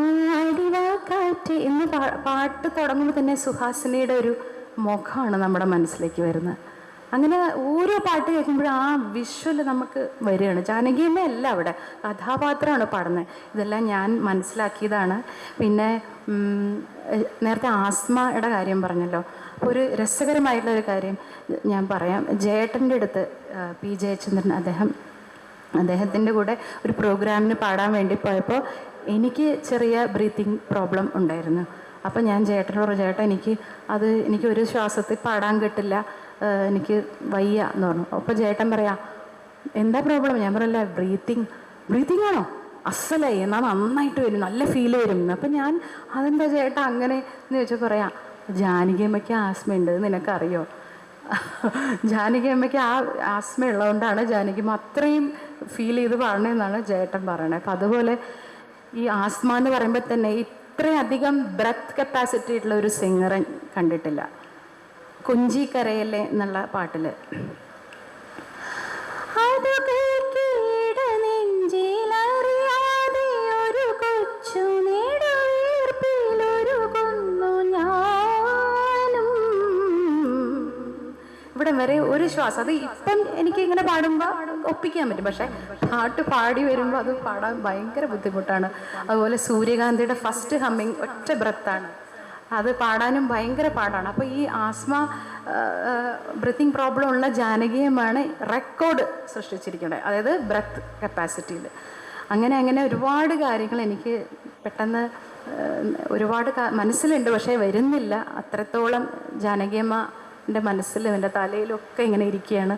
ആടിവാക്കാറ്റ് എന്ന് പാട്ട് തുടങ്ങുമ്പോൾ തന്നെ സുഹാസിനിയുടെ ഒരു മുഖമാണ് നമ്മുടെ മനസ്സിലേക്ക് വരുന്നത്. അങ്ങനെ ഓരോ പാട്ട് കേൾക്കുമ്പോഴും ആ വിഷ്വൽ നമുക്ക് വരികയാണ്. ജാനകിയമ്മ അല്ല അവിടെ കഥാപാത്രമാണ് പാടുന്നത്. ഇതെല്ലാം ഞാൻ മനസ്സിലാക്കിയതാണ്. പിന്നെ നേരത്തെ ആസ്മയുടെ കാര്യം പറഞ്ഞല്ലോ, അപ്പോൾ ഒരു രസകരമായിട്ടുള്ളൊരു കാര്യം ഞാൻ പറയാം. ജയേട്ടൻ്റെ അടുത്ത് പി ജയചന്ദ്രൻ അദ്ദേഹത്തിൻ്റെ കൂടെ ഒരു പ്രോഗ്രാമിന് പാടാൻ വേണ്ടി പോയപ്പോൾ എനിക്ക് ചെറിയ ബ്രീത്തിങ് പ്രോബ്ലം ഉണ്ടായിരുന്നു. അപ്പം ഞാൻ ചേട്ടനോട് പറഞ്ഞു, ചേട്ടാ എനിക്ക് ഒരു ശ്വാസത്തിൽ പാടാൻ കിട്ടില്ല, എനിക്ക് വയ്യ എന്ന് പറഞ്ഞു. അപ്പോൾ ചേട്ടൻ പറയാം, എന്താ പ്രോബ്ലം? ഞാൻ പറയല്ല, ബ്രീത്തിങ് ആണോ? അസലായി, എന്നാൽ നന്നായിട്ട് വരും, നല്ല ഫീല് വരും. അപ്പം ഞാൻ അതെന്താ ചേട്ടാ അങ്ങനെ എന്ന് ചോദിച്ചാൽ പറയാം, ജാനകിയമ്മയ്ക്ക് ആസ്മയുണ്ട്, നിനക്കറിയോ? ജാനകിയമ്മയ്ക്ക് ആസ്മ ഉള്ളതുകൊണ്ടാണ് ജാനകിയമ്മ അത്രയും ഫീൽ ചെയ്ത് പാടണമെന്നാണ് ചേട്ടൻ പറയണത്. അപ്പം അതുപോലെ ഈ ആസ്മ എന്ന് പറയുമ്പോൾ തന്നെ ഇത്രയധികം ബ്രെത്ത് കപ്പാസിറ്റി ഉള്ള ഒരു സിംഗറെ കണ്ടിട്ടില്ല. കൊഞ്ചി കരയല്ലേ എന്നുള്ള പാട്ടിൽ ഇവിടെ വരെ ഒരു ശ്വാസം, അത് ഇപ്പം എനിക്ക് ഇങ്ങനെ പാടുമ്പോൾ ഒപ്പിക്കാൻ പറ്റും, പക്ഷെ പാട്ട് പാടി വരുമ്പോൾ അത് പാടാൻ ഭയങ്കര ബുദ്ധിമുട്ടാണ്. അതുപോലെ സൂര്യകാന്തിയുടെ ഫസ്റ്റ് ഹമ്മിങ് ഒറ്റ ബ്രത്താണ്, അത് പാടാനും ഭയങ്കര പാടാണ്. അപ്പോൾ ഈ ആസ്മ ബ്രീത്തിങ് പ്രോബ്ലം ഉള്ള ജാനകിയമാണ് റെക്കോർഡ് സൃഷ്ടിച്ചിരിക്കുന്നത്, അതായത് ബ്രെത്ത് കപ്പാസിറ്റിയിൽ. അങ്ങനെ ഒരുപാട് കാര്യങ്ങൾ എനിക്ക് പെട്ടെന്ന് ഒരുപാട് മനസ്സിലുണ്ട്, പക്ഷേ വരുന്നില്ല. അത്രത്തോളം ജാനകിയമ്മൻ്റെ മനസ്സിലും എൻ്റെ തലയിലൊക്കെ ഇങ്ങനെ ഇരിക്കുകയാണ്.